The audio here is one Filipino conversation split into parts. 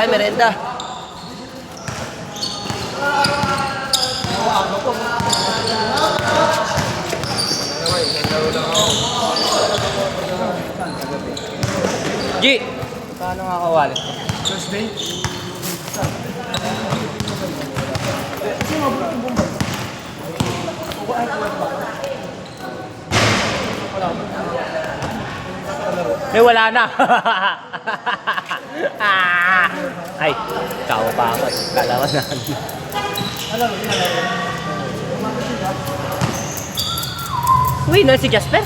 merenda. G, paano nga kawalit ko? Thursday? May wala na. Ay, tao pa ako. Kalawan na. Uy, no, si Jasper?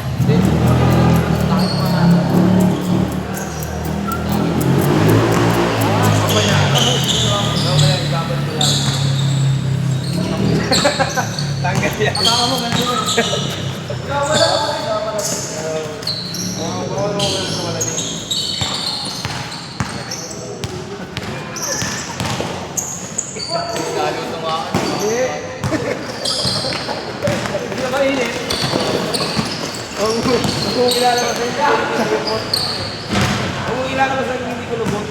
Tanggal yan. Hindi na mainit. Kung ilalabas sa kung ilalabas sa hindi ko lubot.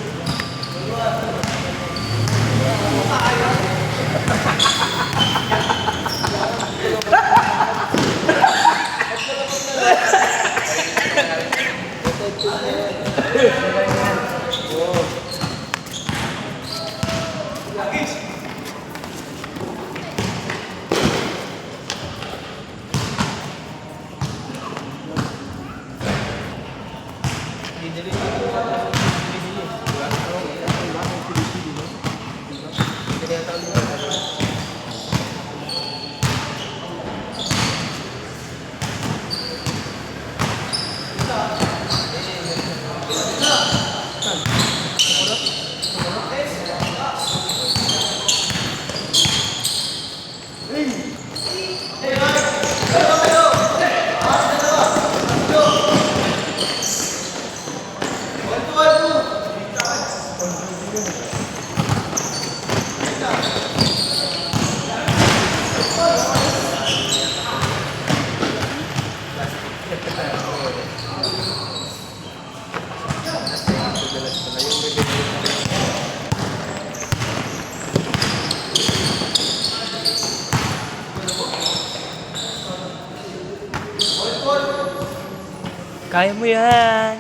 Kaya mo yan.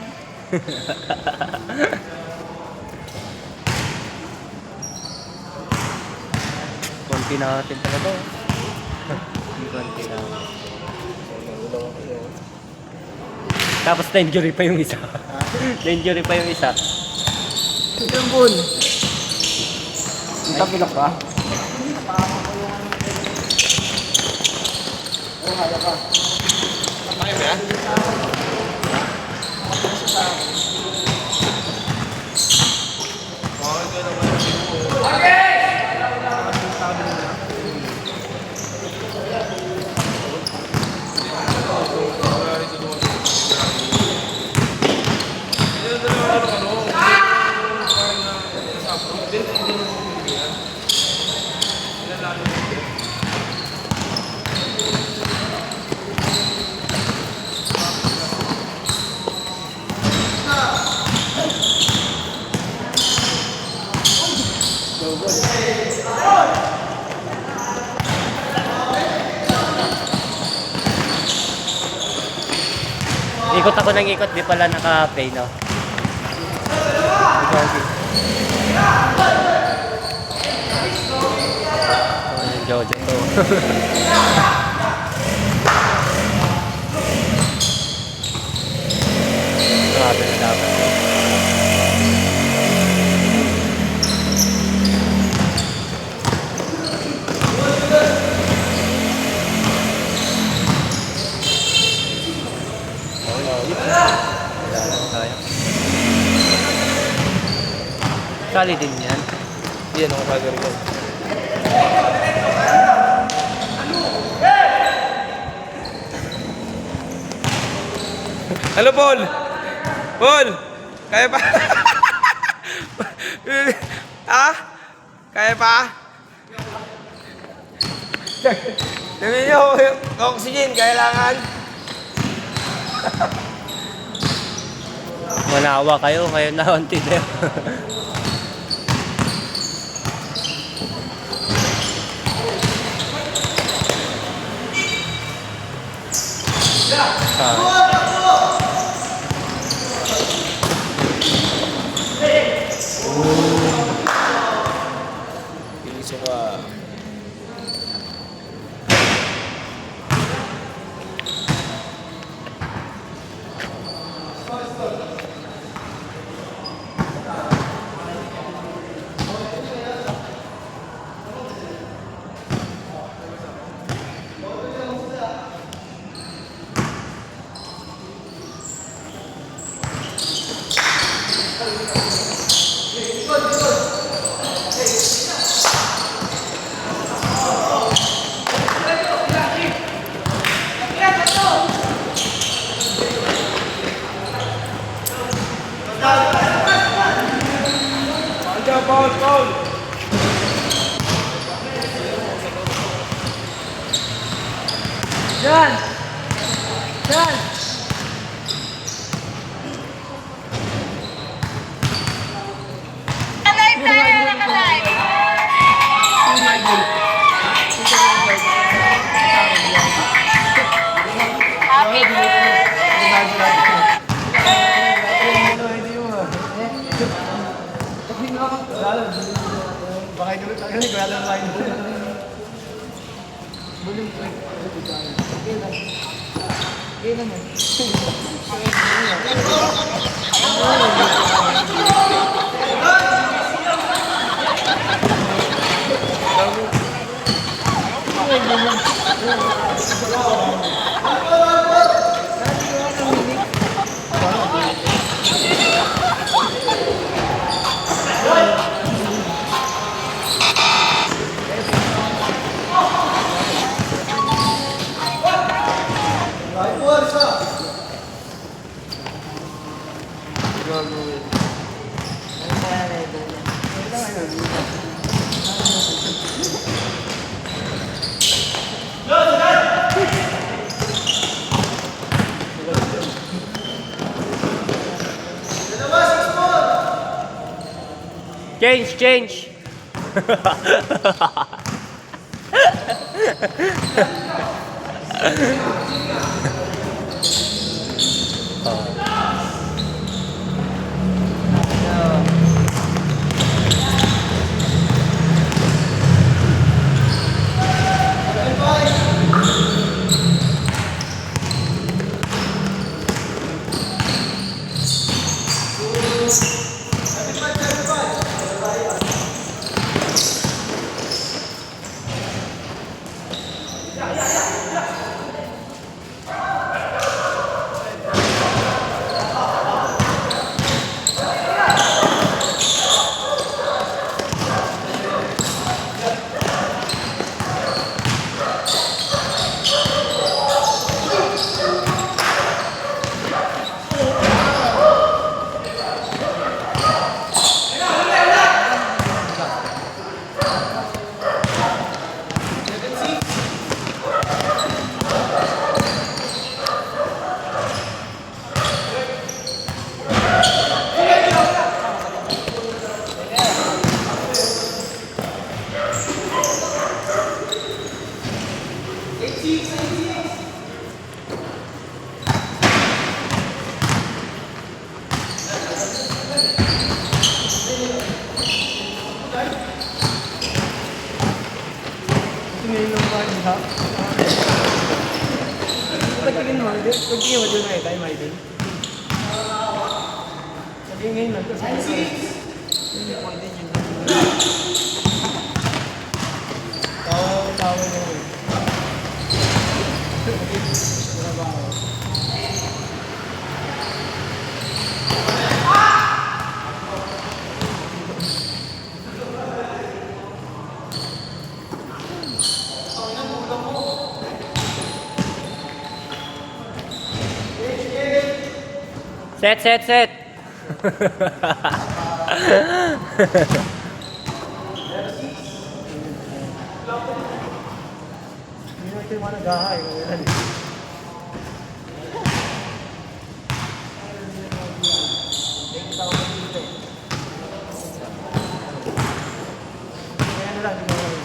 Konti natin talaga. Konti na. Tapos na-injury pa yung isa. Na-injury pa yung isa. Yung bun. Tapilok ka? Kaya ka. Kaya ba yan? Ikot ako ng ikot, di pala naka-play, no? Jojo to. Grabe na dapat. Sali din yan. Yan ang kagari ko. Hello, Paul! Paul! Kaya pa? Ha? Kaya pa? Sabi niyo, oxygen, kailangan. Manawa kayo na unti din. Iso ka. Paul. Yan! Yan! Alive tayo! Naka-live! Happy birthday! Baka ito tayo ni Kuya lang line. Bulim ko. Okay naman. Change. Pagtingin mo, pagtingin mo dyan tayo, Michael. Sabihin ngayon lang, kasi hindi ko din yun. Tawa na yun. Set. Hindi natin managahay. Kaya na lang, hindi mo lang.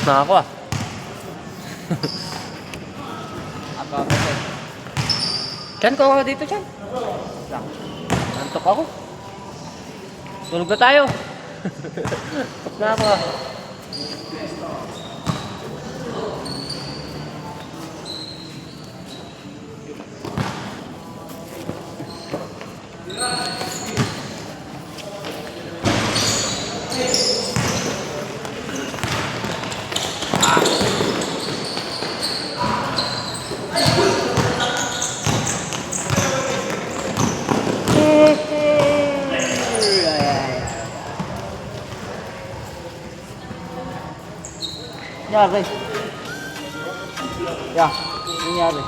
Na ako ah. Ako kasi. Chan, ko ako dito, Chan. Antok ako. Tulog na tayo. Antok na ako ah. Nangyari. Yeah, nangyari.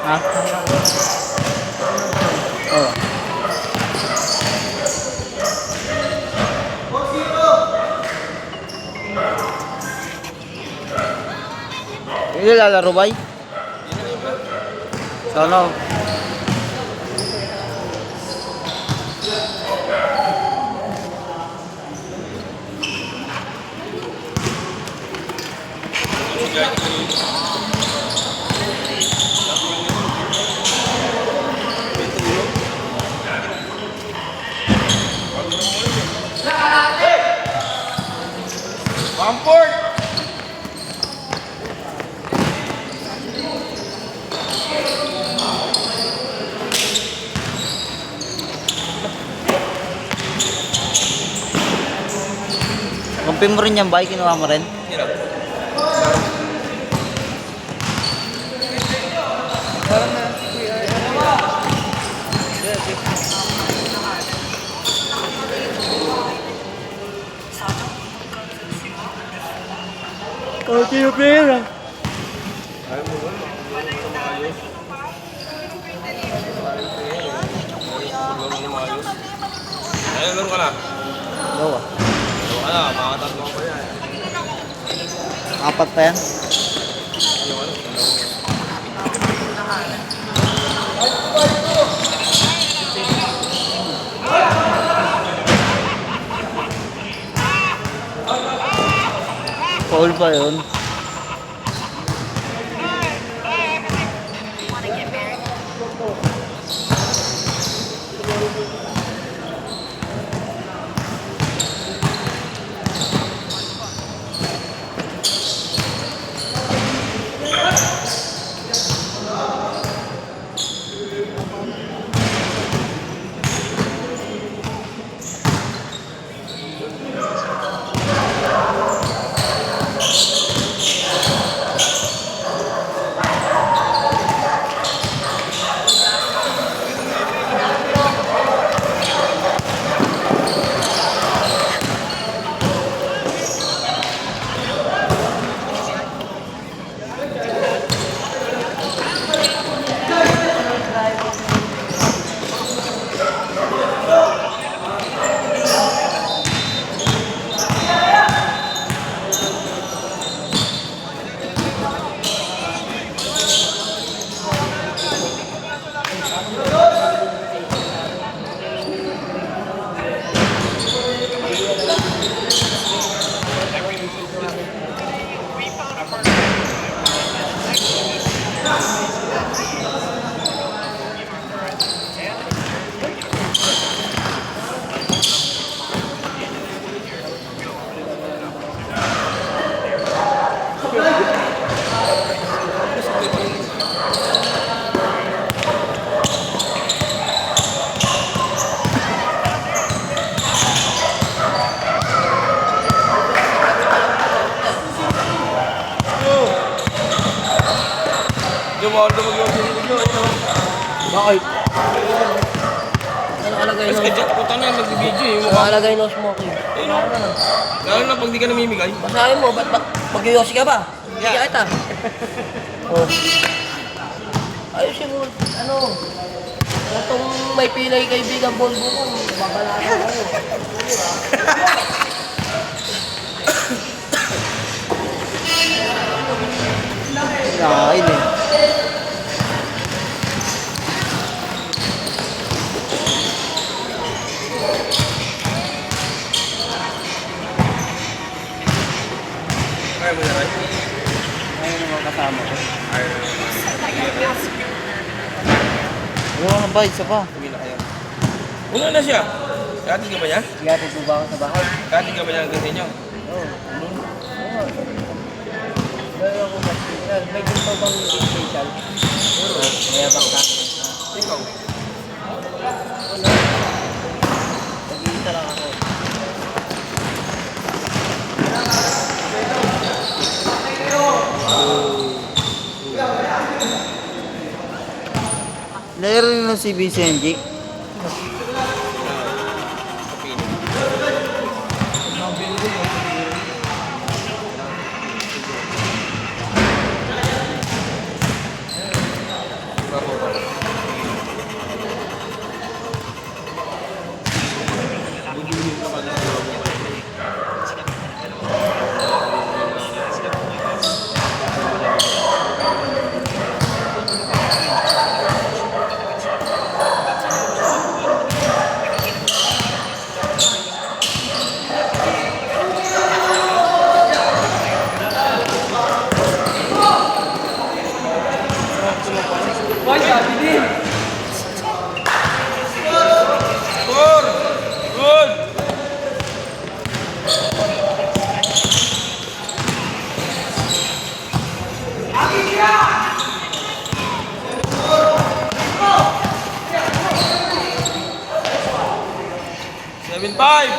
Ha? Oh. Ini lalaro bay? Sana. Bamford! Kumpin mo rin yung bay, kinuha mo rin? Okay, yung pera. Ay, laro ka na. Dalawa. Laro ka na, mga tatlo pa yan. Apat pa yan. Foul pa yun. Dumawag yung video. Bakit? Ano kalagay Mas no? kadyak, puta na, nag-video eh. Ano kalagay no smoking? Eh, no. Lalo na pag di ka namimigay. Basahin mo, ba't mag-yosi ka ba? Hindi Yeah. kita. Oh. Ayusin mo, ano? Itong may pilay kaibigan Bolbo ko, babalatan ko. Kain eh. Kaya mo na rin. Ayun naman kasama ko. Ay, Ano ba? Isa pa. uwi na kayo. Una na siya. Katin ka ba niya? Kaya tutuba ko sa bahay. Katin ka ba niya hanggang sa inyo? Oo. Meron ako may ginto bang special? Kaya baka. Ikaw. Nag-iisa lang ako. Laro rin ng si Vicenji. Score! Good! Seven five.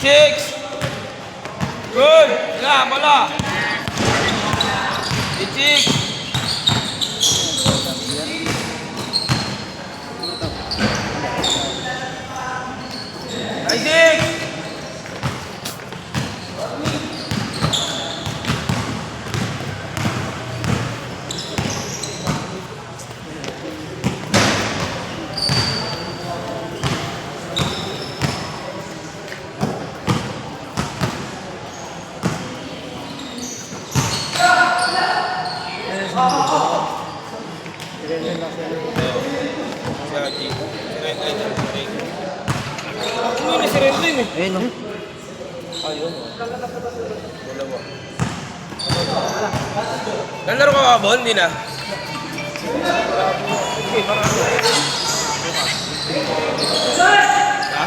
Six. Good. Wala, wala. Six. Six. Ayun o. Nalaro ka ba, Bon? Hindi na. Ha?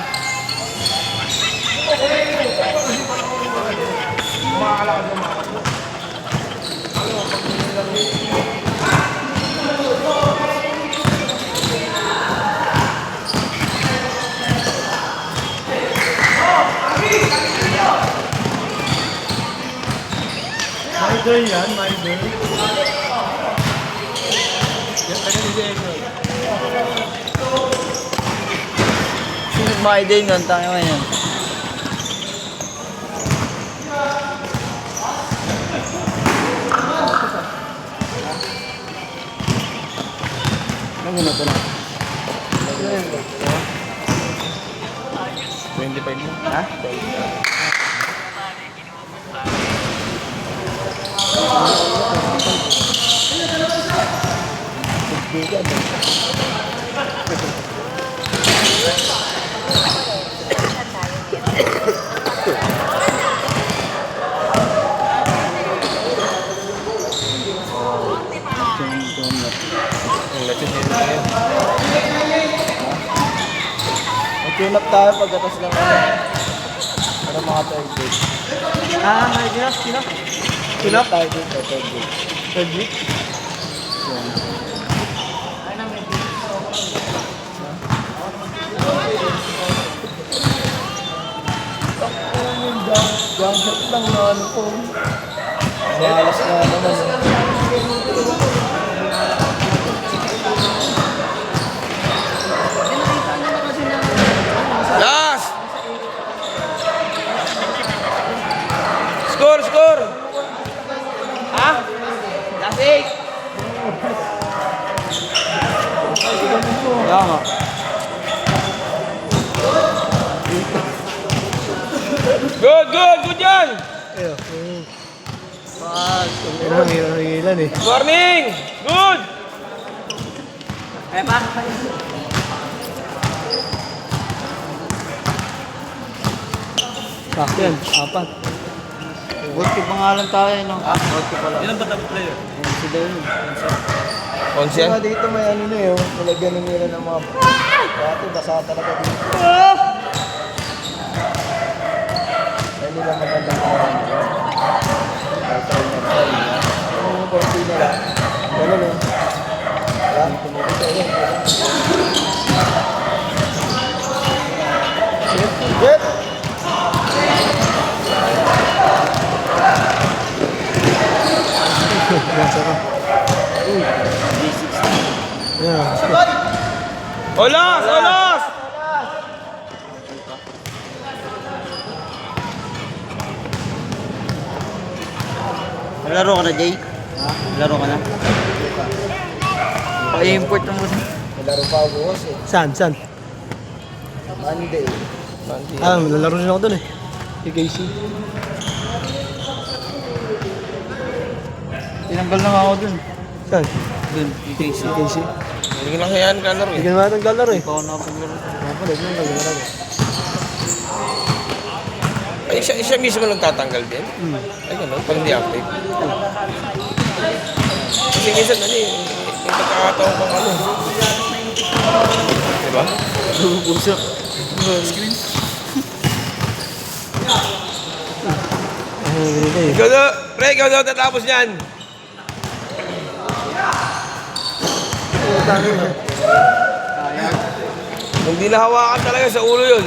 Idol yan, idol. Yan, taga ni Diego. mga idea nun, tayo ngayon. Ano na ito na? 25 mo. Ha? Ang natin na yan. Mag-tune up tayo pagkatas lang ano. Para mga third grade. May ginas. Tune up tayo dito, third grade. Third week? Gangshot lang na ano po. Malas na naman. Last! Score, score! Ha? Lasik! Kaya nga. Good, good, good yan! Hilang eh. Warning! Good! Kaya pa? Yan, 4. Good ko pangalan tayo, no? Good ko pala. Ilan ba top player? Si Darren. Once Kaya yan? dito may ano na yun. Nalagyan nila ng mga... Dati basa talaga dito. Kaya nila magandang pangalan nila. Yung konti nila. Ganun eh. Yan, tumulong tayo. Shit! Olas! Olas! Laro ka na, Jay? Ha? Laro ka na? Pa-import na muna. Laro pa ako bukas eh. Saan? Monday. Lalaro rin ako dun eh. Kay Casey. Tinanggal na nga ako dun. Saan? Dun, Casey. Casey. Hindi ko lang kaya kalaro Hindi eh. ka naman naglalaro eh. Ikaw na ako laro. Pala, hindi naman naglalaro. Ay, siya mismo lang tatanggal din. Ay, gano'n. Pag hindi active. Kasi minsan, ano eh, yung pagkakataon pang ano. Diba? Busok. Ikaw daw, pre, ikaw daw tatapos niyan. Kung di nahawakan talaga sa ulo yun.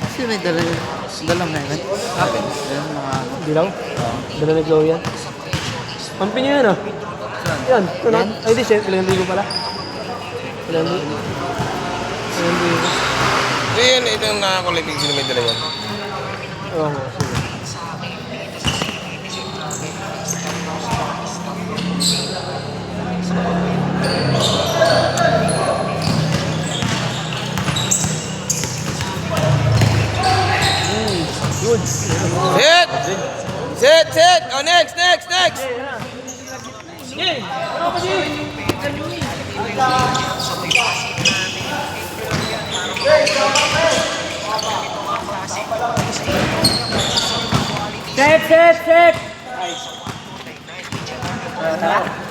Kasi may dalang na yun. Akin. Ayun, mga... Hindi lang? Dala ni Chloe yan. Pampi niyo yan ah. Yan. Ano? Ay, di siya. Ilang ligo pala. Ilang ligo. Ayun, ito yung nakakolekting sila may dala yan. Oo, sige. Good. Sit! Sit, sit! Oh, next, next, next! Set! Tara.